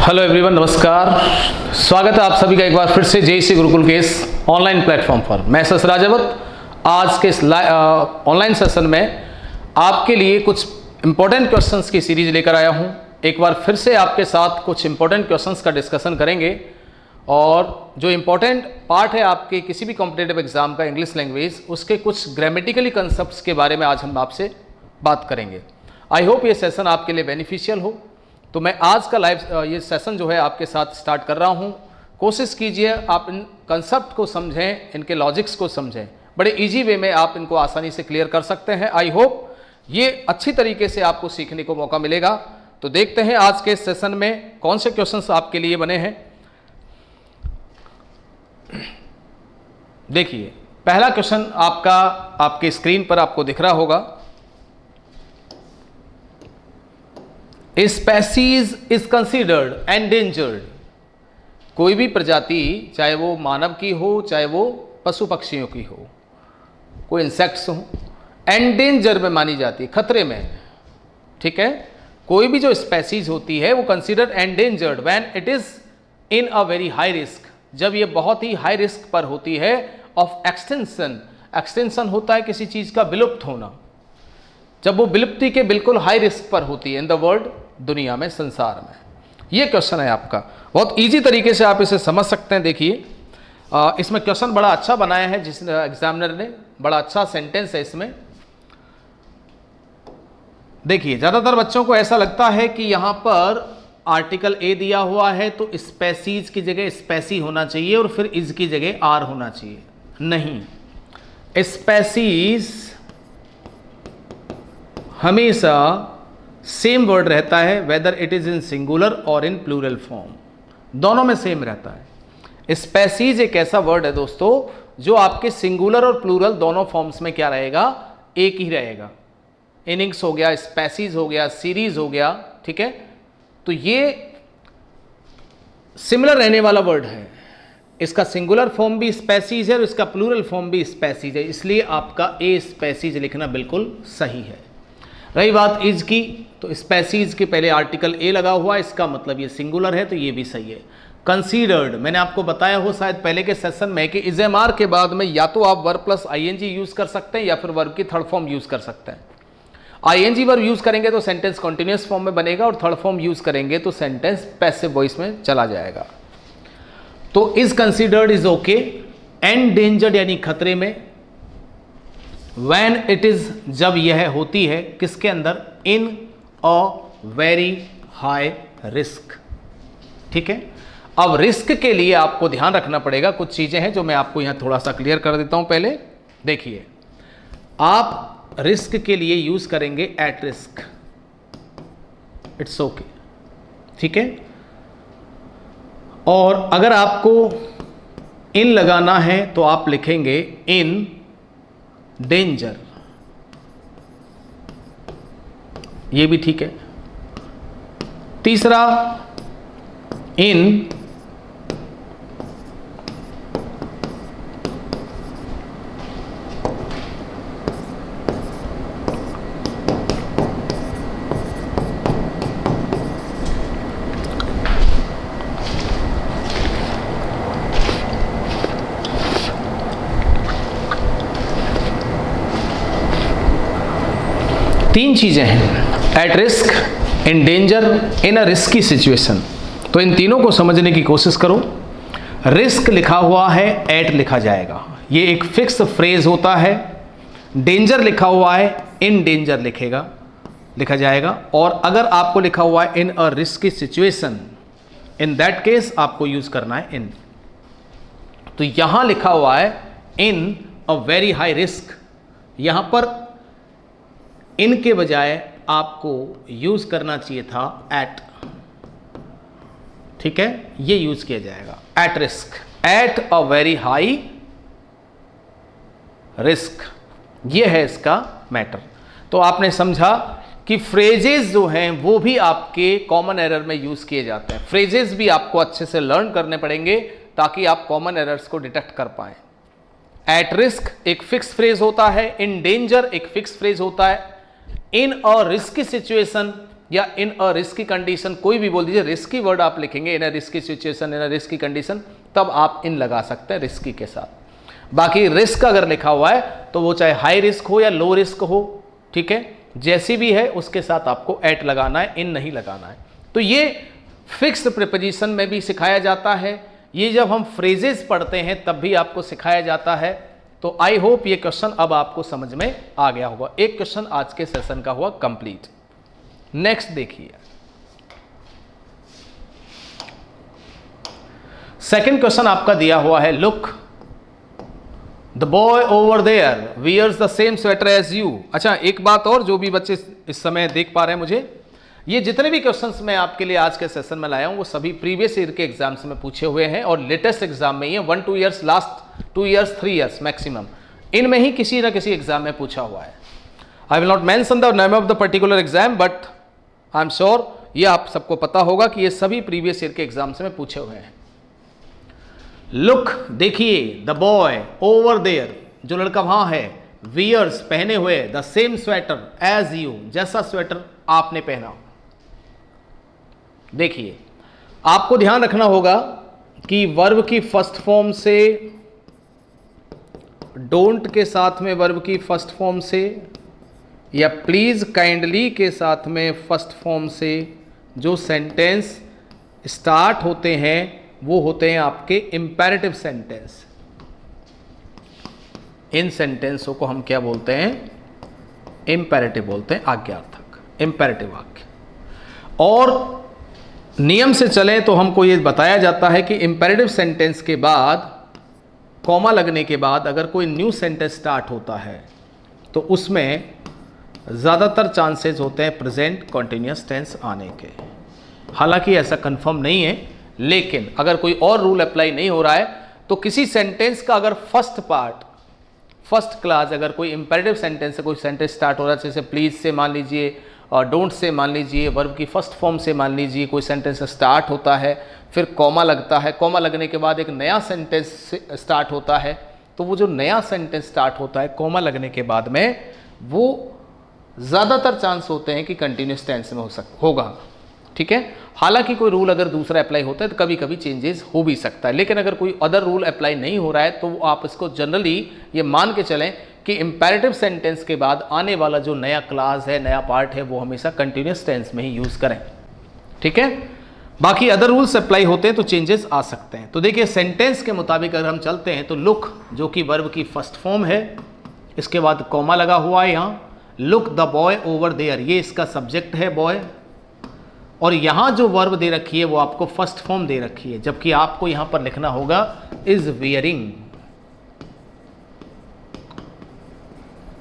Hello everyone, नमस्कार। स्वागत है आप सभी का एक बार फिर से जेईसी गुरुकुल के इस ऑनलाइन प्लेटफॉर्म पर। मैं सर राजावत आज के इस ऑनलाइन सेशन में आपके लिए कुछ इंपॉर्टेंट क्वेश्चंस की सीरीज लेकर आया हूं। एक बार फिर से आपके साथ कुछ इंपॉर्टेंट क्वेश्चंस का डिस्कशन करेंगे और जो इंपॉर्टेंट पार्ट है आपके किसी भी कॉम्पिटिटिव एग्जाम का इंग्लिश लैंग्वेज, उसके कुछ ग्रामेटिकली कंसेप्ट्स के बारे में आज हम आपसे बात करेंगे। आई होप ये सेशन आपके लिए बेनिफिशियल हो। तो मैं आज का लाइव ये सेशन जो है आपके साथ स्टार्ट कर रहा हूँ। कोशिश कीजिए आप इन कंसेप्ट को समझें, इनके लॉजिक्स को समझें। बड़े इजी वे में आप इनको आसानी से क्लियर कर सकते हैं। आई होप ये अच्छी तरीके से आपको सीखने को मौका मिलेगा। तो देखते हैं आज के सेशन में कौन से क्वेश्चंस आपके लिए बने हैं। देखिए, पहला क्वेश्चन आपका आपके स्क्रीन पर आपको दिख रहा होगा। Species is considered endangered. कोई भी प्रजाति, चाहे वो मानव की हो चाहे वो पशु पक्षियों की हो, कोई इंसेक्ट्स हो, एंडेंजर में मानी जाती है, खतरे में। ठीक है, कोई भी जो स्पेसीज होती है वो considered endangered when it is in a very high risk, जब ये बहुत ही हाई रिस्क पर होती है ऑफ एक्सटेंशन। एक्सटेंशन होता है किसी चीज का विलुप्त होना, जब वो विलुप्ति के बिल्कुल हाई रिस्क पर होती है इन द वर्ल्ड, दुनिया में, संसार में। ये क्वेश्चन है आपका, बहुत इजी तरीके से आप इसे समझ सकते हैं। देखिए, इसमें क्वेश्चन बड़ा अच्छा बनाया है जिस एग्जामिनर ने, बड़ा अच्छा सेंटेंस है इसमें। देखिए, ज्यादातर बच्चों को ऐसा लगता है कि यहां पर आर्टिकल ए दिया हुआ है तो स्पेसीज की जगह स्पेसी होना चाहिए और फिर इज की जगह आर होना चाहिए। नहीं, स्पेसीज हमेशा सेम वर्ड रहता है, whether it is in singular और इन प्लूरल फॉर्म, दोनों में सेम रहता है। स्पेसीज एक ऐसा वर्ड है दोस्तों जो आपके सिंगुलर और प्लूरल दोनों फॉर्म्स में क्या रहेगा, एक ही रहेगा। इनिंग्स हो गया, स्पेसीज हो गया, सीरीज हो गया। ठीक है, तो ये सिमिलर रहने वाला वर्ड है। इसका सिंगुलर फॉर्म भी स्पेसीज है और इसका प्लूरल फॉर्म भी स्पेसीज है, इसलिए आपका ए स्पेसीज लिखना बिल्कुल सही है। रही बात इज की, तो स्पेसीज के पहले आर्टिकल ए लगा हुआ है, इसका मतलब ये सिंगुलर है, तो ये भी सही है। कंसीडर्ड, मैंने आपको बताया हो शायद पहले के सेशन में कि इज एम आर के बाद में या तो आप वर्ब प्लस आईएनजी यूज कर सकते हैं या फिर वर्ब की थर्ड फॉर्म यूज कर सकते हैं। आईएनजी वर्ब यूज करेंगे तो सेंटेंस कॉन्टिन्यूअस फॉर्म में बनेगा और थर्ड फॉर्म यूज करेंगे तो सेंटेंस पैसिव वॉइस में चला जाएगा। तो is considered is okay, endangered यानी खतरे में, When it is, जब यह होती है किसके अंदर, इन अ वेरी हाई रिस्क। ठीक है, अब रिस्क के लिए आपको ध्यान रखना पड़ेगा, कुछ चीजें हैं जो मैं आपको यहां थोड़ा सा क्लियर कर देता हूं। पहले देखिए, आप रिस्क के लिए यूज करेंगे एट रिस्क, इट्स ओके। ठीक है, और अगर आपको इन लगाना है तो आप लिखेंगे इन डेंजर, ये भी ठीक है। तीसरा, इन तीन चीजें हैं, at risk, in danger, in a risky situation. तो इन तीनों को समझने की कोशिश करो। रिस्क लिखा हुआ है, एट लिखा जाएगा, ये एक फिक्स फ्रेज होता है। डेंजर लिखा हुआ है, इन डेंजर लिखा जाएगा। और अगर आपको लिखा हुआ है in a risky situation, in that case आपको यूज करना है इन। तो यहां लिखा हुआ है in a very high risk, यहां पर इन के बजाय आपको यूज करना चाहिए था एट। ठीक है, ये यूज किया जाएगा, at risk, at a very high risk, ये है इसका मैटर। तो आपने समझा कि फ्रेजेस जो हैं वो भी आपके कॉमन एरर में यूज किए जाते हैं। फ्रेजेस भी आपको अच्छे से लर्न करने पड़ेंगे ताकि आप कॉमन एरर्स को डिटेक्ट कर पाएं। एट रिस्क एक फिक्स फ्रेज होता है, इन डेंजर एक फिक्स फ्रेज होता है, इन अ रिस्की सिचुएशन या इन अ रिस्की कंडीशन, कोई भी बोल दीजिए, रिस्की वर्ड आप लिखेंगे, in a risky situation, in a risky condition, तब आप इन लगा सकते हैं रिस्की के साथ। बाकी रिस्क अगर लिखा हुआ है तो वो चाहे हाई रिस्क हो या लो रिस्क हो, ठीक है, जैसी भी है उसके साथ आपको एट लगाना है, इन नहीं लगाना है। तो ये फिक्स्ड प्रीपोजिशन में भी सिखाया जाता है, ये जब हम फ्रेजेस पढ़ते हैं तब भी आपको सिखाया जाता है। तो आई होप ये क्वेश्चन अब आपको समझ में आ गया होगा। एक क्वेश्चन आज के सेशन का हुआ कंप्लीट। नेक्स्ट देखिए, सेकंड क्वेश्चन आपका दिया हुआ है, look the boy over there wears the same sweater as you. अच्छा, एक बात और, जो भी बच्चे इस समय देख पा रहे हैं मुझे, ये जितने भी क्वेश्चंस मैं आपके लिए आज के सेशन में लाया हूं वो सभी प्रीवियस ईयर के एग्जाम्स में पूछे हुए हैं और लेटेस्ट एग्जाम में ही है, 1-2 years, last 2 years, 3 years maximum, इनमें ही किसी ना किसी एग्जाम में पूछा हुआ है। I will not mention the name of the particular exam, but I am sure ये आप सबको पता होगा कि ये सभी प्रीवियस ईयर के एग्जाम्स में पूछे हुए हैं। लुक, देखिए, द बॉय ओवर देयर, जो लड़का वहां है, वियर्स पहने हुए, the same sweater as you, जैसा स्वेटर आपने पहना। देखिए, आपको ध्यान रखना होगा कि वर्ब की फर्स्ट फॉर्म से, डोंट के साथ में वर्ब की फर्स्ट फॉर्म से, या प्लीज काइंडली के साथ में फर्स्ट फॉर्म से जो सेंटेंस स्टार्ट होते हैं वो होते हैं आपके इंपेरेटिव सेंटेंस। इन सेंटेंसों को हम क्या बोलते हैं? इंपेरेटिव बोलते हैं, आज्ञार्थक, इंपेरेटिव वाक्य। और नियम से चलें तो हमको ये बताया जाता है कि इंपेरेटिव सेंटेंस के बाद, कॉमा लगने के बाद अगर कोई न्यू सेंटेंस स्टार्ट होता है तो उसमें ज़्यादातर चांसेस होते हैं प्रेजेंट कॉन्टिन्यूस टेंस आने के। हालांकि ऐसा कंफर्म नहीं है, लेकिन अगर कोई और रूल अप्लाई नहीं हो रहा है तो किसी सेंटेंस का अगर फर्स्ट पार्ट, फर्स्ट क्लास, अगर कोई इंपेरेटिव सेंटेंस से कोई सेंटेंस स्टार्ट हो रहा है, जैसे प्लीज से मान लीजिए, और डोंट से मान लीजिए, वर्ब की फर्स्ट फॉर्म से मान लीजिए कोई सेंटेंस स्टार्ट होता है, फिर कॉमा लगता है, कॉमा लगने के बाद एक नया सेंटेंस स्टार्ट होता है, तो वो जो नया सेंटेंस स्टार्ट होता है कॉमा लगने के बाद में, वो ज़्यादातर चांस होते हैं कि कंटिन्यूस टेंस में होगा, ठीक है। हालांकि कोई रूल अगर दूसरा अप्लाई होता है तो कभी कभी चेंजेस हो भी सकता है, लेकिन अगर कोई अदर रूल अप्लाई नहीं हो रहा है तो आप इसको जनरली ये मान के चलें कि इंपेरेटिव सेंटेंस के बाद आने वाला जो नया क्लास है, नया पार्ट है, वो हमेशा कंटिन्यूस टेंस में ही यूज़ करें, ठीक है। बाकी अदर रूल्स अप्लाई होते हैं तो चेंजेस आ सकते हैं। तो देखिए, सेंटेंस के मुताबिक अगर हम चलते हैं तो लुक, जो कि वर्ब की फर्स्ट फॉर्म है, इसके बाद कॉमा लगा हुआ है यहाँ, look the boy over there, ये इसका सब्जेक्ट है बॉय, और यहाँ जो वर्ब दे रखी है वो आपको फर्स्ट फॉर्म दे रखी है, जबकि आपको यहाँ पर लिखना होगा is wearing.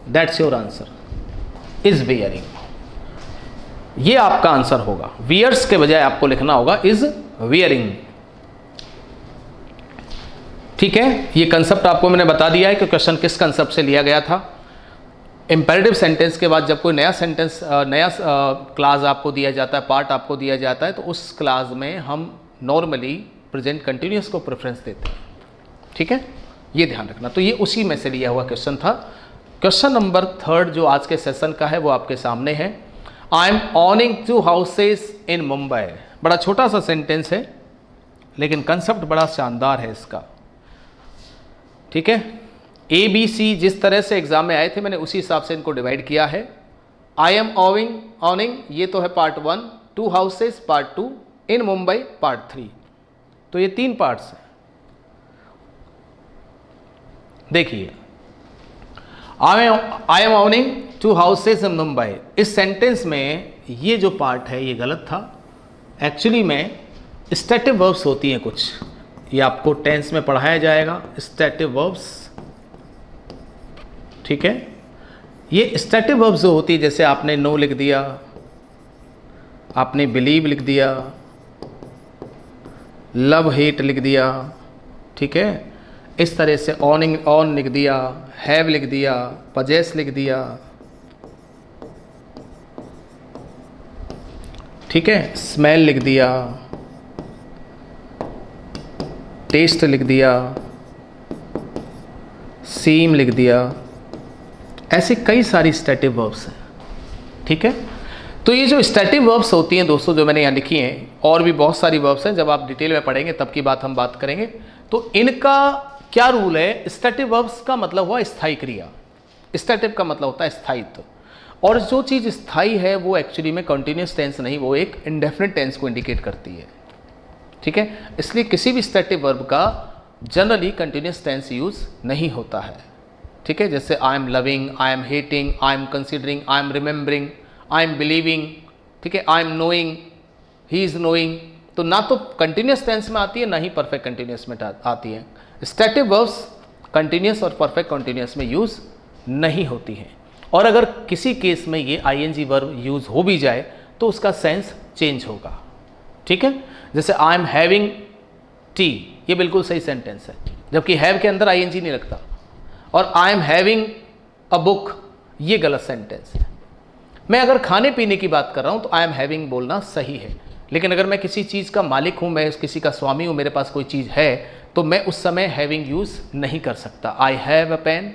That's your answer, is wearing, ये आपका आंसर होगा। वियर्स के बजाय आपको लिखना होगा इज वियरिंग, ठीक है। ये कंसेप्ट आपको मैंने बता दिया है कि क्वेश्चन किस कंसेप्ट से लिया गया था। इंपेरेटिव सेंटेंस के बाद जब कोई नया सेंटेंस, नया क्लास आपको दिया जाता है, पार्ट आपको दिया जाता है, तो उस क्लास में हम नॉर्मली प्रेजेंट कंटिन्यूस को प्रेफरेंस देते हैं, ठीक है, ये ध्यान रखना। तो ये उसी में से लिया हुआ क्वेश्चन था। क्वेश्चन नंबर 3 जो आज के सेशन का है वो आपके सामने है। आई एम ऑनिंग 2 हाउसेस इन मुंबई। बड़ा छोटा सा सेंटेंस है लेकिन कंसेप्ट बड़ा शानदार है इसका, ठीक है। ABC जिस तरह से एग्जाम में आए थे मैंने उसी हिसाब से इनको डिवाइड किया है। आई एम ऑनिंग ये तो है पार्ट 1, 2 हाउसेस पार्ट 2, इन मुंबई पार्ट 3, तो ये 3 पार्ट्स हैं। देखिए, आई एम ऑनिंग 2 हाउसेस इन मुंबई, इस सेंटेंस में ये जो पार्ट है ये गलत था। एक्चुअली में स्टैटिव वर्ब्स होती हैं कुछ, ये आपको टेंस में पढ़ाया जाएगा, स्टैटिव वर्ब्स, ठीक है। ये स्टैटिव वर्ब्स जो होती है, जैसे आपने नो लिख दिया, आपने बिलीव लिख दिया, लव हेट लिख दिया, ठीक है, इस तरह से ऑन लिख दिया, हैव लिख दिया, पजेस लिख दिया, ठीक है, स्मेल लिख दिया, टेस्ट लिख दिया, सीम लिख दिया, ऐसे कई सारी स्टैटिव वर्ब्स हैं, ठीक है। तो ये जो स्टैटिक वर्ब्स होती हैं दोस्तों, जो मैंने यहाँ लिखी हैं, और भी बहुत सारी वर्ब्स हैं, जब आप डिटेल में पढ़ेंगे तब की बात हम बात करेंगे। तो इनका क्या रूल है? स्टैटिक वर्ब्स का मतलब हुआ स्थायी क्रिया, स्टैटिक का मतलब होता है स्थायित्व, और जो चीज़ स्थायी है वो एक्चुअली में कंटिन्यूस टेंस नहीं, वो एक इंडेफिनिट टेंस को इंडिकेट करती है। ठीक है, इसलिए किसी भी स्टैटिक वर्ब का जनरली कंटिन्यूस टेंस यूज नहीं होता है। ठीक है, जैसे I am loving, I am hating, I am considering, I am remembering, I am believing, ठीक है, I am knowing, he is knowing, तो ना तो कंटिन्यूस टेंस में आती है ना ही परफेक्ट कंटिन्यूस में आती है। स्टैटिक वर्ब्स कंटिन्यूस और परफेक्ट कंटिन्यूस में यूज नहीं होती हैं, और अगर किसी केस में ये आईएनजी वर्ब यूज हो भी जाए तो उसका सेंस चेंज होगा। ठीक है, जैसे आई एम हैविंग टी, ये बिल्कुल सही सेंटेंस है, जबकि हैव के अंदर आईएनजी नहीं लगता, और आई एम हैविंग अ बुक, ये गलत सेंटेंस है। मैं अगर खाने पीने की बात कर रहा हूं तो आई एम हैविंग बोलना सही है, लेकिन अगर मैं किसी चीज़ का मालिक हूं, मैं किसी का स्वामी हूं, मेरे पास कोई चीज़ है, तो मैं उस समय हैविंग यूज नहीं कर सकता। I have a pen,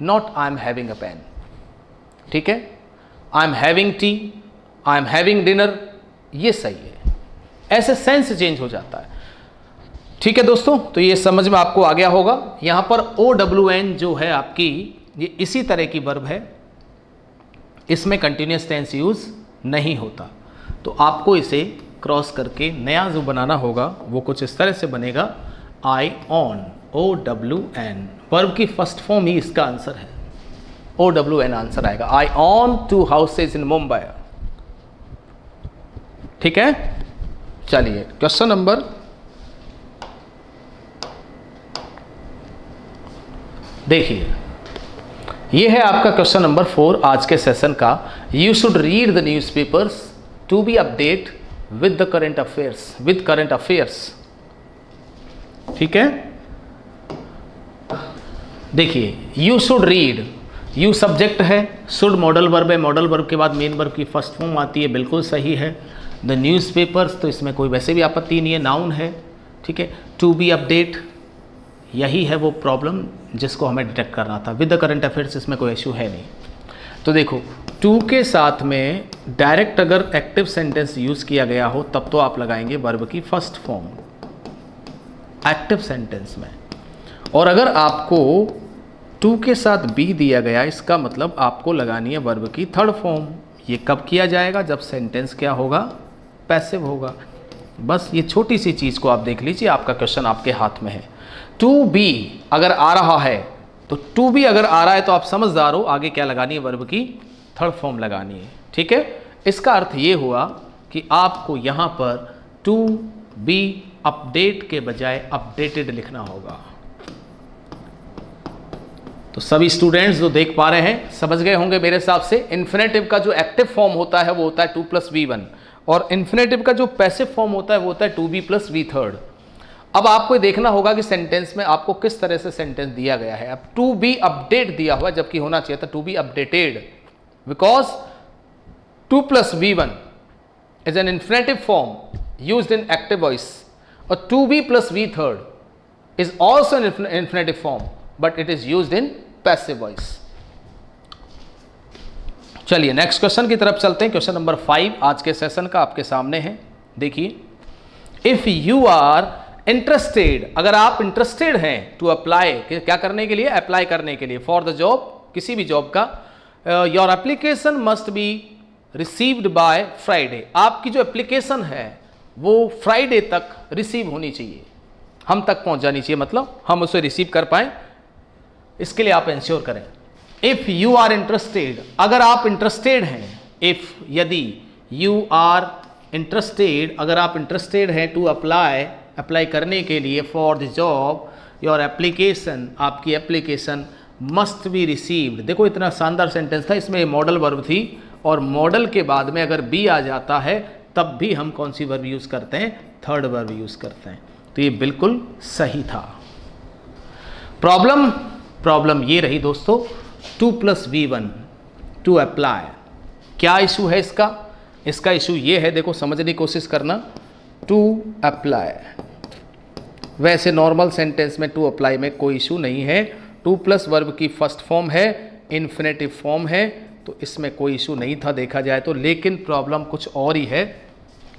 not I am having a pen. ठीक है, I am having tea, I am having dinner, ये सही है, ऐसे सेंस चेंज हो जाता है। ठीक है दोस्तों, तो ये समझ में आपको आ गया होगा। यहां पर OWN जो है आपकी, ये इसी तरह की वर्ब है, इसमें कंटिन्यूस टेंस यूज नहीं होता, तो आपको इसे क्रॉस करके नया जो बनाना होगा वो कुछ इस तरह से बनेगा, आई ऑन, OWN, वर्ब की फर्स्ट फॉर्म ही इसका आंसर है, OWN आंसर आएगा, आई ऑन 2 हाउसेज इन मुंबई। ठीक है, चलिए क्वेश्चन नंबर, देखिए ये है आपका क्वेश्चन नंबर 4 आज के सेशन का। You should read the newspapers to be update with the current affairs, with current affairs. ठीक है, देखिए you should read, you subject है, शुड मॉडल वर्ब है, मॉडल वर्ब के बाद मेन वर्ब की फर्स्ट फॉर्म आती है, बिल्कुल सही है। द न्यूज़ पेपर्स, तो इसमें कोई वैसे भी आपत्ति नहीं है, नाउन है। ठीक है, टू बी अपडेट, यही है वो प्रॉब्लम जिसको हमें डिटेक्ट करना था। विद द करंट अफेयर्स इसमें कोई इशू है नहीं। तो देखो, टू के साथ में डायरेक्ट अगर एक्टिव सेंटेंस यूज़ किया गया हो तब तो आप लगाएंगे वर्ब की फर्स्ट फॉर्म एक्टिव सेंटेंस में, और अगर आपको टू के साथ बी दिया गया, इसका मतलब आपको लगानी है वर्ब की थर्ड फॉर्म। ये कब किया जाएगा? जब सेंटेंस क्या होगा? पैसिव होगा। बस ये छोटी सी चीज़ को आप देख लीजिए, आपका क्वेश्चन आपके हाथ में है। टू बी अगर आ रहा है, तो टू बी अगर आ रहा है तो आप समझदार हो, आगे क्या लगानी है? वर्ब की थर्ड फॉर्म लगानी है। ठीक है, इसका अर्थ ये हुआ कि आपको यहाँ पर टू बी अपडेट के बजाय अपडेटेड लिखना होगा। तो सभी स्टूडेंट्स जो देख पा रहे हैं समझ गए होंगे मेरे हिसाब से। इन्फिनेटिव का जो एक्टिव फॉर्म होता है वो होता है 2 + V1, और इन्फिनेटिव का जो पैसिव फॉर्म होता है वो होता है 2B + V3। अब आपको देखना होगा कि सेंटेंस में आपको किस तरह से सेंटेंस दिया गया है। अब टू बी अपडेट दिया हुआ, जबकि होना चाहिए था to be updated, because 2 + V1 is an infinitive form used in active voice, और 2B + V3 is also an infinitive form but it is used in passive voice. चलिए नेक्स्ट क्वेश्चन की तरफ चलते हैं। क्वेश्चन नंबर 5 आज के session का आपके सामने है। देखिए, इफ यू आर इंटरेस्टेड, अगर आप इंटरेस्टेड हैं टू अप्लाई, क्या करने के लिए? अप्लाई करने के लिए, फॉर द जॉब, किसी भी जॉब का, your application must be received by Friday. आपकी जो एप्लीकेशन है वो फ्राइडे तक रिसीव होनी चाहिए, हम तक पहुंच जानी चाहिए, मतलब हम उसे रिसीव कर पाएं, इसके लिए आप इंश्योर करें। इफ यू आर इंटरेस्टेड, अगर आप इंटरेस्टेड हैं, इफ यदि यू आर इंटरेस्टेड, अगर आप इंटरेस्टेड हैं टू अप्लाई करने के लिए, for the job, your application, आपकी एप्लीकेशन मस्ट बी रिसीव्ड। देखो इतना शानदार सेंटेंस था, इसमें मॉडल वर्ब थी, और मॉडल के बाद में अगर बी आ जाता है तब भी हम कौन सी वर्ब यूज़ करते हैं? थर्ड वर्ब यूज़ करते हैं। तो ये बिल्कुल सही था। प्रॉब्लम ये रही दोस्तों, 2 + V1 टू अप्लाई। क्या इशू है इसका? इसका इशू ये है, देखो समझने की कोशिश करना। टू अप्लाई, वैसे नॉर्मल सेंटेंस में टू अप्लाई में कोई इशू नहीं है। 2 + वर्ब की फर्स्ट फॉर्म है, इन्फिनेटिव फॉर्म है, तो इसमें कोई इशू नहीं था देखा जाए तो, लेकिन प्रॉब्लम कुछ और ही है।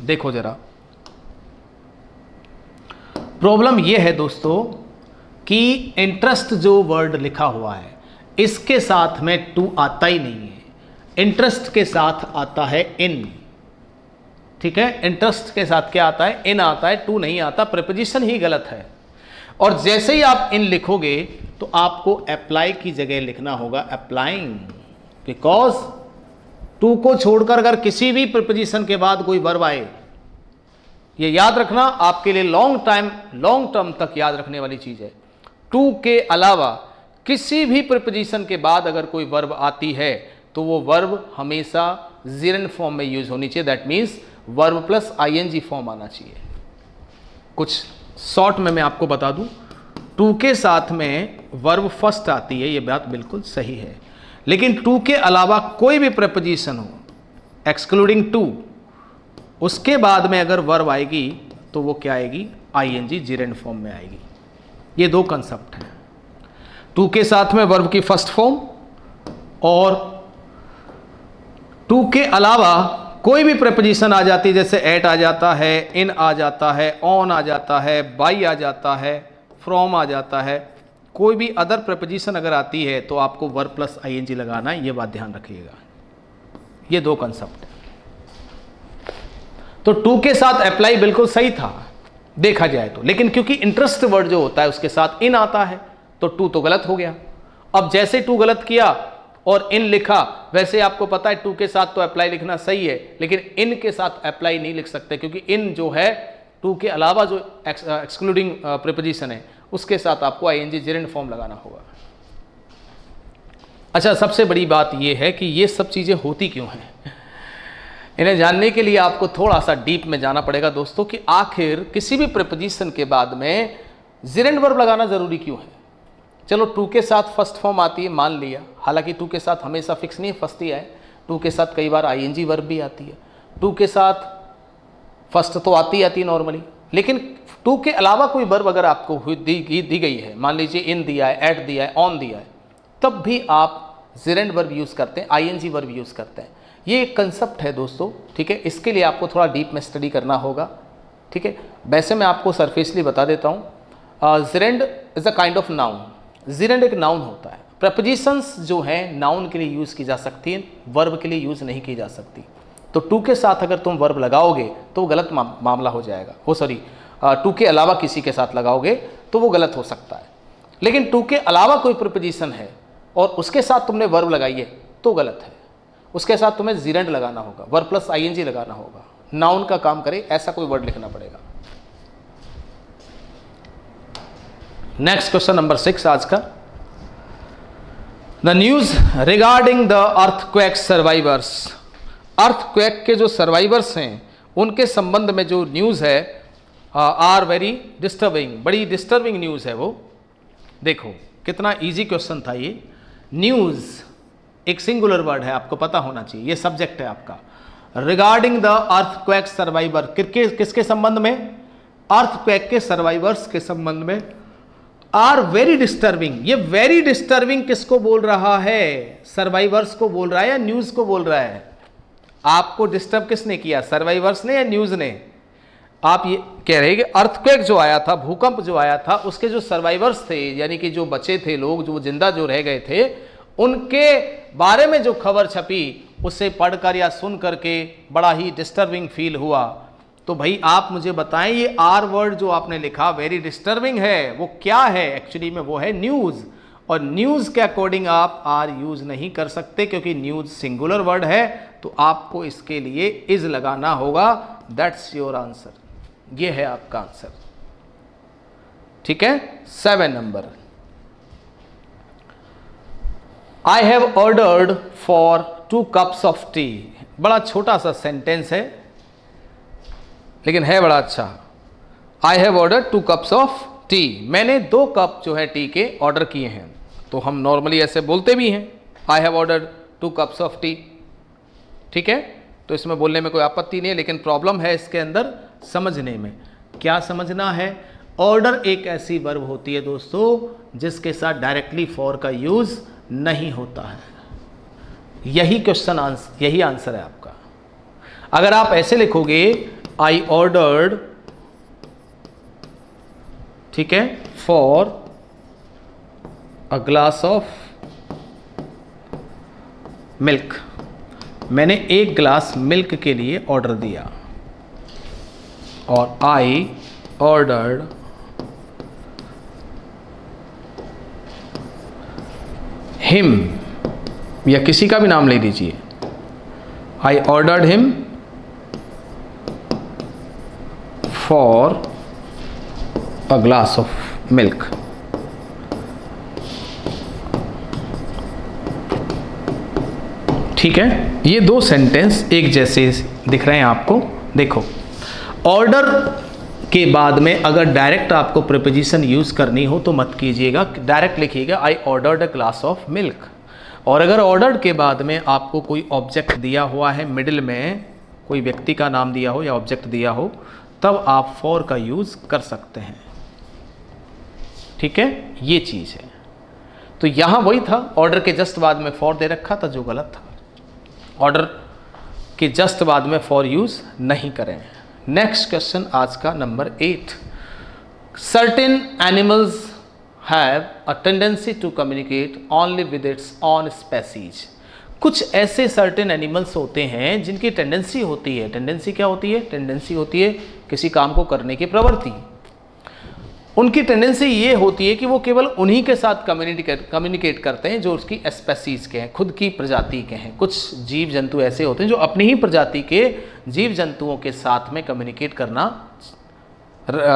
देखो जरा, प्रॉब्लम यह है दोस्तों कि इंटरेस्ट जो वर्ड लिखा हुआ है इसके साथ में टू आता ही नहीं है, इंटरेस्ट के साथ आता है इन। ठीक है, इंटरेस्ट के साथ क्या आता है? इन आता है, टू नहीं आता, प्रीपोजिशन ही गलत है। और जैसे ही आप इन लिखोगे तो आपको अप्लाई की जगह लिखना होगा अप्लाइंग, बिकॉज टू को छोड़कर अगर किसी भी प्रीपोजिशन के बाद कोई वर्ब आए, ये याद रखना आपके लिए लॉन्ग टर्म तक याद रखने वाली चीज है। टू के अलावा किसी भी प्रीपोजिशन के बाद अगर कोई वर्ब आती है तो वो वर्ब हमेशा जेरेंड फॉर्म में यूज होनी चाहिए, that means verb plus ING form आना चाहिए। कुछ शॉर्ट में मैं आपको बता दूं, टू के साथ में वर्ब फर्स्ट आती है, ये बात बिल्कुल सही है, लेकिन टू के अलावा कोई भी प्रीपोजिशन हो एक्सक्लूडिंग टू, उसके बाद में अगर वर्ब आएगी तो वो क्या आएगी? आईएनजी जेरेंड फॉर्म में आएगी। ये दो कंसेप्ट हैं, टू के साथ में वर्ब की फर्स्ट फॉर्म और टू के अलावा कोई भी प्रीपोजिशन आ जाती है, जैसे एट आ जाता है, इन आ जाता है, ऑन आ जाता है, बाई आ जाता है, फ्रॉम आ जाता है, कोई भी अदर प्रीपोजिशन अगर आती है तो आपको वर्ब प्लस आईएनजी लगाना है, ये बात ध्यान रखिएगा। ये दो कंसेप्ट है। तो टू के साथ अप्लाई बिल्कुल सही था देखा जाए तो, लेकिन क्योंकि इंटरेस्ट वर्ड जो होता है उसके साथ इन आता है तो टू तो गलत हो गया। अब जैसे टू गलत किया और इन लिखा, वैसे आपको पता है टू के साथ तो अप्लाई लिखना सही है, लेकिन इन के साथ अप्लाई नहीं लिख सकते, क्योंकि इन जो है टू के अलावा जो एक्सक्लूडिंग प्रीपोजिशन है उसके साथ आपको आईएनजी जेरेंड फॉर्म लगाना होगा। अच्छा, सबसे बड़ी बात यह है कि ये सब चीजें होती क्यों हैं, इन्हें जानने के लिए आपको थोड़ा सा डीप में जाना पड़ेगा दोस्तों, कि आखिर किसी भी प्रीपोजिशन के बाद में जेरेंड वर्ब लगाना जरूरी क्यों है। चलो टू के साथ फर्स्ट फॉर्म आती है मान लिया, हालांकि टू के साथ हमेशा फिक्स नहीं है, फर्स्ट ही है, टू के साथ कई बार आईएनजी वर्ब भी आती है, टू के साथ फर्स्ट तो आती है नॉर्मली, लेकिन टू के अलावा कोई वर्ब अगर आपको दी गई है, मान लीजिए इन दिया है, एट दिया है, ऑन दिया है, तब भी आप जेरेंड वर्ब यूज करते हैं, आईएनजी वर्ब यूज करते हैं। ये एक कंसेप्ट है दोस्तों, ठीक है, इसके लिए आपको थोड़ा डीप में स्टडी करना होगा। ठीक है, वैसे मैं आपको सरफेसली बता देता हूँ, gerund is a kind of noun. Gerund एक नाउन होता है, प्रपोजिशंस जो हैं नाउन के लिए यूज की जा सकती हैं, वर्ब के लिए यूज नहीं की जा सकती। तो टू के साथ अगर तुम वर्ब लगाओगे तो वो गलत मामला हो जाएगा, हो सॉरी टू के अलावा किसी के साथ लगाओगे तो वो गलत हो सकता है, लेकिन टू के अलावा कोई प्रीपोजिशन है और उसके साथ तुमने वर्ब लगाई है तो गलत है, उसके साथ तुम्हें जेरेंड लगाना होगा, वर्ब प्लस आईएनजी लगाना होगा, नाउन का काम करे ऐसा कोई वर्ड लिखना पड़ेगा। नेक्स्ट क्वेश्चन नंबर 6 आज का, the news regarding the earthquake survivors. Earthquake के जो सर्वाइवर्स हैं उनके संबंध में जो न्यूज है आर वेरी डिस्टर्बिंग, बड़ी डिस्टर्बिंग न्यूज है वो। देखो कितना इजी क्वेश्चन था ये। न्यूज एक सिंगुलर वर्ड है, आपको पता होना चाहिए, ये सब्जेक्ट है आपका। रिगार्डिंग द अर्थक्वेक सर्वाइवर, किसके संबंध में? अर्थक्वेक के सर्वाइवर्स के संबंध में। आर वेरी डिस्टर्बिंग, ये वेरी डिस्टर्बिंग किसको बोल रहा है? सर्वाइवर्स को बोल रहा है या न्यूज को बोल रहा है? आपको डिस्टर्ब किसने किया, सर्वाइवर्स ने या न्यूज ने? आप ये कह रहे हैं कि अर्थक्वेक जो आया था, भूकंप जो आया था, उसके जो सर्वाइवर्स थे यानी कि जो बचे थे लोग, जो जिंदा जो रह गए थे, उनके बारे में जो खबर छपी उसे पढ़कर या सुन करके बड़ा ही डिस्टर्बिंग फील हुआ। तो भाई आप मुझे बताएं, ये आर वर्ड जो आपने लिखा वेरी डिस्टर्बिंग है, वो क्या है? एक्चुअली में वो है न्यूज, और न्यूज के अकॉर्डिंग आप आर यूज नहीं कर सकते क्योंकि न्यूज सिंगुलर वर्ड है, तो आपको इसके लिए इज लगाना होगा। दैट्स योर आंसर, ये है आपका आंसर। ठीक है, 7 number, I have ordered for 2 cups of T. बड़ा छोटा सा सेंटेंस है लेकिन है बड़ा अच्छा। I have ordered 2 cups of T, मैंने 2 कप जो है टी के ऑर्डर किए हैं। तो हम नॉर्मली ऐसे बोलते भी हैं, I have ordered 2 cups of T. ठीक है, तो इसमें बोलने में कोई आपत्ति नहीं है, लेकिन प्रॉब्लम है इसके अंदर समझने में। क्या समझना है? ऑर्डर एक ऐसी वर्ब होती है दोस्तों जिसके साथ डायरेक्टली फॉर का यूज नहीं होता है। यही क्वेश्चन आंसर, यही आंसर है आपका। अगर आप ऐसे लिखोगे आई ऑर्डर्ड, ठीक है, for a glass of milk, मैंने एक ग्लास मिल्क के लिए ऑर्डर दिया, और आई ऑर्डर्ड हिम, या किसी का भी नाम ले लीजिए, I ordered him for a glass of milk. ठीक है, ये दो सेंटेंस एक जैसे दिख रहे हैं आपको। देखो, ऑर्डर के बाद में अगर डायरेक्ट आपको प्रीपोजिशन यूज करनी हो तो मत कीजिएगा, डायरेक्ट लिखिएगा I ordered a glass of milk. और अगर ऑर्डर्ड के बाद में आपको कोई ऑब्जेक्ट दिया हुआ है, मिडिल में कोई व्यक्ति का नाम दिया हो या ऑब्जेक्ट दिया हो, तब आप फॉर का यूज कर सकते हैं। ठीक है, ये चीज है। तो यहां वही था, ऑर्डर के जस्ट बाद में फॉर दे रखा था जो गलत था। ऑर्डर के जस्ट बाद में फॉर यूज नहीं करें। नेक्स्ट क्वेश्चन आज का number 8। Certain animals have a tendency to communicate only with its own species. कुछ ऐसे सर्टेन एनिमल्स होते हैं जिनकी टेंडेंसी होती है, टेंडेंसी क्या होती है? टेंडेंसी होती है किसी काम को करने की प्रवृत्ति। उनकी टेंडेंसी ये होती है कि वो केवल उन्हीं के साथ कम्युनिकेट करते हैं जो उसकी स्पेसीज के हैं, खुद की प्रजाति के हैं। कुछ जीव जंतु ऐसे होते हैं जो अपनी ही प्रजाति के जीव जंतुओं के साथ में कम्युनिकेट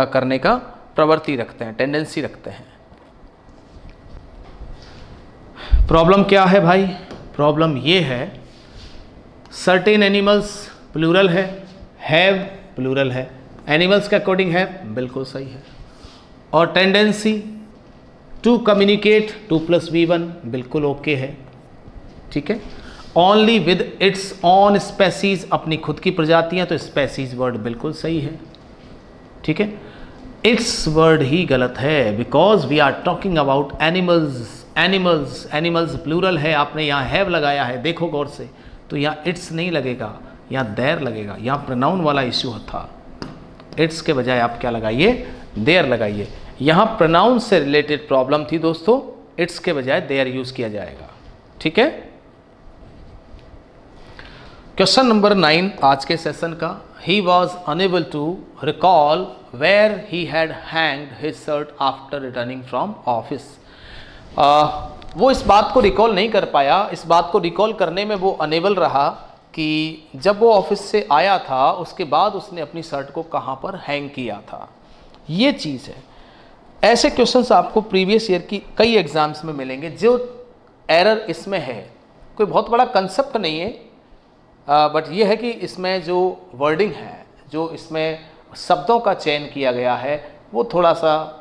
करने का प्रवृत्ति रखते हैं, टेंडेंसी रखते हैं। प्रॉब्लम क्या है भाई? प्रॉब्लम ये है, सर्टेन एनिमल्स प्लूरल है, हैव प्लूरल है, एनिमल्स के अकॉर्डिंग है, बिल्कुल सही है। और टेंडेंसी टू कम्युनिकेट 2+V1 बिल्कुल ओके है। ठीक है, only with it's on species, अपनी खुद की प्रजातियां, तो स्पेसीज वर्ड बिल्कुल सही है। ठीक है, इट्स वर्ड ही गलत है, because we are talking about animals. Animals plural है, आपने यहाँ हैव लगाया है, देखो गौर से, तो यहाँ इट्स नहीं लगेगा, यहाँ देयर लगेगा। यहाँ प्रोनाउन वाला इश्यू था, इट्स के बजाय आप क्या लगाइए? देयर लगाइए। यहाँ प्रोनाउन से रिलेटेड प्रॉब्लम थी दोस्तों, इट्स के बजाय देयर यूज किया जाएगा। ठीक है, क्वेश्चन नंबर 9 आज के सेशन का। He was unable to recall where he had hanged his shirt after returning from office. वो इस बात को रिकॉल नहीं कर पाया, इस बात को रिकॉल करने में वो अनेबल रहा कि जब वो ऑफिस से आया था उसके बाद उसने अपनी शर्ट को कहाँ पर हैंग किया था। ये चीज़ है। ऐसे क्वेश्चंस आपको प्रीवियस ईयर की कई एग्जाम्स में मिलेंगे। जो एरर इसमें है, कोई बहुत बड़ा कंसेप्ट नहीं है, बट ये है कि इसमें जो वर्डिंग है, जो इसमें शब्दों का चयन किया गया है, वो थोड़ा सा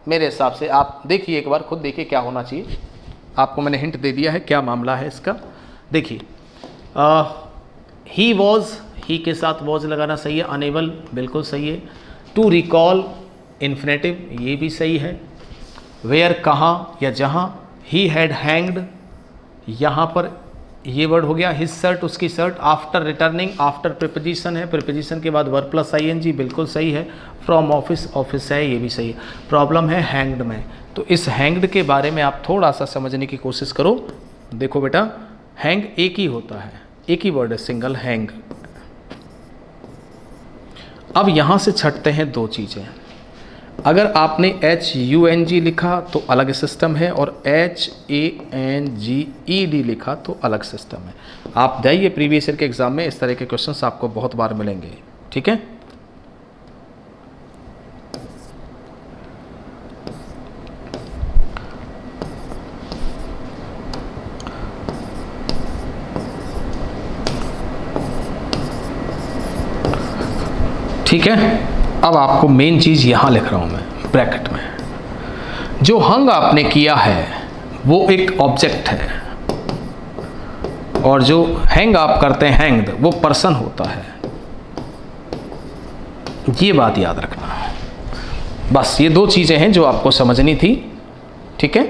मेरे हिसाब से आप देखिए, एक बार खुद देखिए क्या होना चाहिए। आपको मैंने हिंट दे दिया है क्या मामला है इसका। देखिए, ही वॉज, ही के साथ वॉज लगाना सही है, अनेबल बिल्कुल सही है, टू रिकॉल इन्फिनेटिव ये भी सही है, वेयर कहाँ या जहाँ, ही हैड हैंग्ड यहाँ पर ये वर्ड हो गया, हिज शर्ट उसकी shirt, after returning, after preposition है, प्रीपोजिशन के बाद वर्ब प्लस ING बिल्कुल सही है, फ्रॉम ऑफिस, ऑफिस है ये भी सही है। प्रॉब्लम है हैंग्ड में, तो इस हैंग्ड के बारे में आप थोड़ा सा समझने की कोशिश करो। देखो बेटा, हैंग एक ही होता है, एक ही वर्ड है, सिंगल हैंग। अब यहाँ से छटते हैं दो चीज़ें। अगर आपने HUNG लिखा तो अलग सिस्टम है, और HANGED लिखा तो अलग सिस्टम है। आप जाइए प्रीवियस ईयर के एग्जाम में, इस तरह के क्वेश्चंस आपको बहुत बार मिलेंगे। ठीक है, ठीक है। अब आपको मेन चीज़ यहाँ लिख रहा हूँ मैं ब्रैकेट में, जो हंग आपने किया है वो एक ऑब्जेक्ट है, और जो हैंग आप करते हैं हैंग्ड, वो पर्सन होता है। ये बात याद रखना। बस ये दो चीज़ें हैं जो आपको समझनी थी। ठीक है,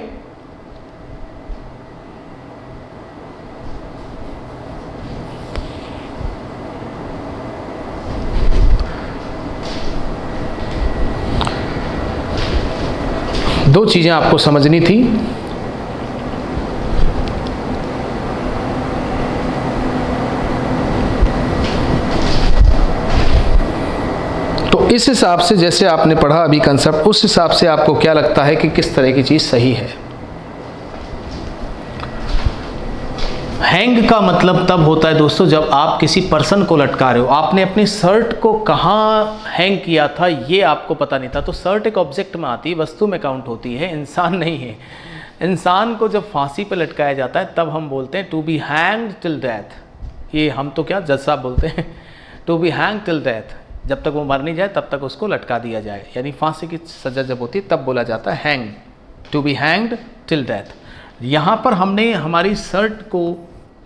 दो चीज़ें आपको समझनी थी। तो इस हिसाब से जैसे आपने पढ़ा अभी कंसेप्ट, उस हिसाब से आपको क्या लगता है कि किस तरह की चीज़ सही है? हैंग का मतलब तब होता है दोस्तों जब आप किसी पर्सन को लटका रहे हो। आपने अपनी शर्ट को कहाँ हैंग किया था ये आपको पता नहीं था, तो शर्ट एक ऑब्जेक्ट में आती है, वस्तु में काउंट होती है, इंसान नहीं है। इंसान को जब फांसी पर लटकाया जाता है तब हम बोलते हैं to be hanged till death. ये हम तो क्या जज साहब बोलते हैं, to be hang till death, जब तक वो मर नहीं जाए तब तक उसको लटका दिया जाए, यानी फांसी की सज़ा जब होती है तब बोला जाता है hang, to be hanged till death. यहाँ पर हमने हमारी शर्ट को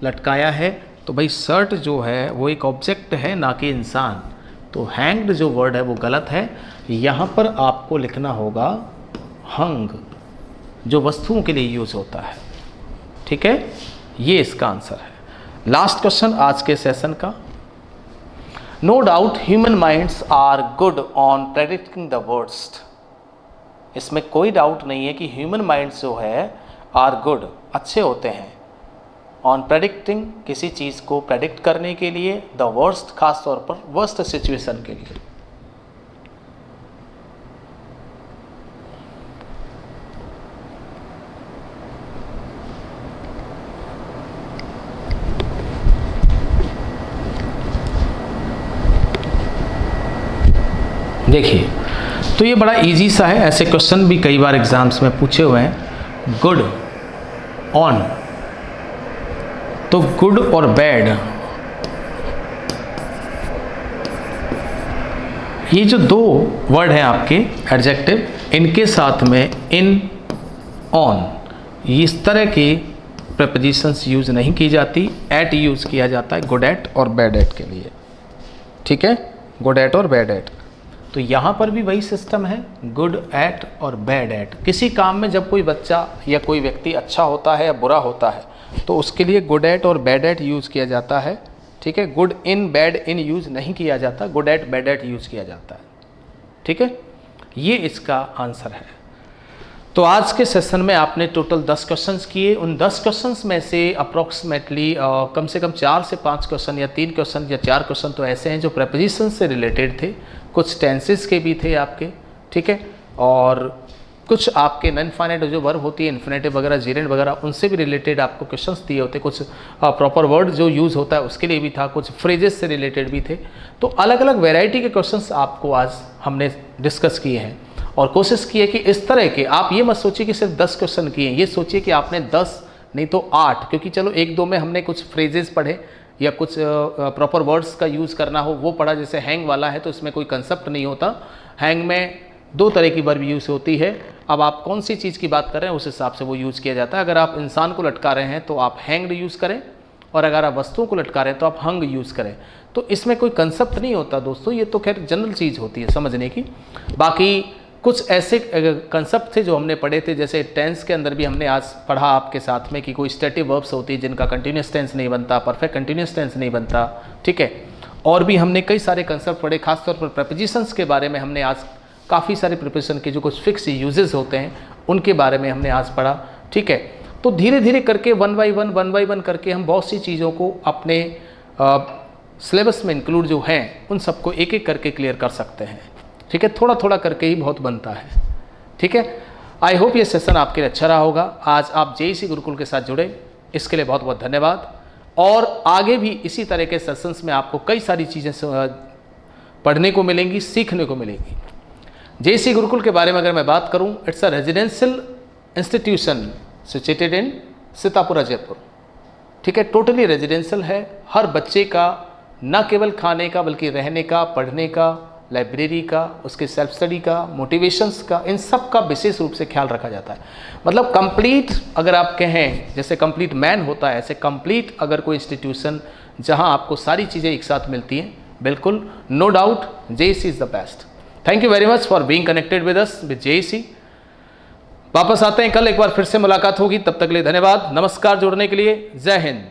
लटकाया है, तो भाई शर्ट जो है वो एक ऑब्जेक्ट है ना कि इंसान, तो हैंग्ड जो वर्ड है वो गलत है। यहाँ पर आपको लिखना होगा हंग, जो वस्तुओं के लिए यूज़ होता है। ठीक है, ये इसका आंसर है। लास्ट क्वेश्चन आज के सेशन का। No doubt human minds are good on predicting the worst. इसमें कोई डाउट नहीं है कि ह्यूमन माइंड्स जो है आर गुड, अच्छे होते हैं, ऑन प्रेडिक्टिंग, किसी चीज़ को प्रेडिक्ट करने के लिए, द वर्स्ट, खास तौर पर वर्स्ट सिचुएशन के लिए। देखिए, तो ये बड़ा इजी सा है, ऐसे क्वेश्चन भी कई बार एग्जाम्स में पूछे हुए हैं। गुड ऑन, तो गुड और बैड, ये जो दो वर्ड हैं आपके एडजेक्टिव, इनके साथ में इन, ऑन, इस तरह के प्रीपोजिशंस यूज नहीं की जाती, एट यूज किया जाता है गुड एट और बैड एट के लिए। ठीक है, गुड एट और बैड एट। तो यहाँ पर भी वही सिस्टम है, गुड एट और बैड एट। किसी काम में जब कोई बच्चा या कोई व्यक्ति अच्छा होता है या बुरा होता है तो उसके लिए गुड एट और बैड एट यूज़ किया जाता है। ठीक है, good in bad in use नहीं किया जाता, good at bad at use किया जाता है। ठीक है, ये इसका आंसर है। तो आज के सेशन में आपने टोटल 10 क्वेश्चंस किए। उन 10 क्वेश्चंस में से अप्रॉक्सीमेटली कम से कम 4 से 5 क्वेश्चन या 3 क्वेश्चन या 4 क्वेश्चन तो ऐसे हैं जो प्रेपोजिशन से रिलेटेड थे, कुछ टेंसेस के भी थे आपके। ठीक है, और कुछ आपके नॉन फाइनाइट जो वर्ब होती है, इन्फिनेटिव वगैरह, जीरेंड वगैरह, उनसे भी रिलेटेड आपको क्वेश्चंस दिए होते। कुछ प्रॉपर वर्ड जो यूज़ होता है उसके लिए भी था, कुछ फ्रेजेस से रिलेटेड भी थे। तो अलग अलग वैरायटी के क्वेश्चंस आपको आज हमने डिस्कस किए हैं और कोशिश की है कि इस तरह के, आप ये मत सोचिए कि सिर्फ 10 क्वेश्चन किए, ये सोचिए कि आपने 10 नहीं तो 8, क्योंकि चलो 1-2 में हमने कुछ फ्रेजेस पढ़े या कुछ प्रॉपर वर्ड्स का यूज़ करना हो वो पढ़ा। जैसे हैंग वाला है तो इसमें कोई कंसेप्ट नहीं होता, हैंग में 2 तरह की वर्ब यूज़ होती है। अब आप कौन सी चीज़ की बात कर रहे हैं उस हिसाब से वो यूज़ किया जाता है। अगर आप इंसान को लटका रहे हैं तो आप हैंग्ड यूज़ करें, और अगर आप वस्तुओं को लटका रहे हैं तो आप हंग यूज़ करें। तो इसमें कोई कंसेप्ट नहीं होता दोस्तों, ये तो खैर जनरल चीज़ होती है समझने की। बाकी कुछ ऐसे कंसेप्ट थे जो हमने पढ़े थे, जैसे टेंस के अंदर भी हमने आज पढ़ा आपके साथ में कि कोई स्टेटिव वर्ब्स होती है जिनका कंटिन्यूस टेंस नहीं बनता, परफेक्ट कंटिन्यूस टेंस नहीं बनता। ठीक है, और भी हमने कई सारे कंसेप्ट पढ़े, खासतौर पर प्रीपोजिशंस के बारे में हमने आज काफ़ी सारे प्रीपोजिशन के जो कुछ फिक्स यूजेस होते हैं उनके बारे में हमने आज पढ़ा। ठीक है, तो धीरे धीरे करके वन बाई वन करके हम बहुत सी चीज़ों को अपने सिलेबस में इंक्लूड जो हैं उन सबको एक एक करके क्लियर कर सकते हैं। ठीक है, थोड़ा थोड़ा करके ही बहुत बनता है। ठीक है, आई होप ये सेशन आपके लिए अच्छा रहा होगा। आज आप जेईसी गुरुकुल के साथ जुड़े, इसके लिए बहुत बहुत धन्यवाद। और आगे भी इसी तरह के सेशंस में आपको कई सारी चीज़ें पढ़ने को मिलेंगी, सीखने को मिलेंगी। जेईसी गुरुकुल के बारे में अगर मैं बात करूं, it's a residential institution situated in Sitapur Jaipur. ठीक है, टोटली रेजिडेंशियल है। हर बच्चे का न केवल खाने का बल्कि रहने का, पढ़ने का, लाइब्रेरी का, उसके सेल्फ स्टडी का, मोटिवेशंस का, इन सब का विशेष रूप से ख्याल रखा जाता है। मतलब कंप्लीट, अगर आप कहें जैसे कंप्लीट मैन होता है, ऐसे कंप्लीट अगर कोई इंस्टीट्यूशन जहां आपको सारी चीज़ें एक साथ मिलती हैं, बिल्कुल no doubt JEC is the best. Thank you very much for being connected with us with JEC. वापस आते हैं कल, एक बार फिर से मुलाकात होगी, तब तक के लिए धन्यवाद, नमस्कार। जुड़ने के लिए जय हिंद।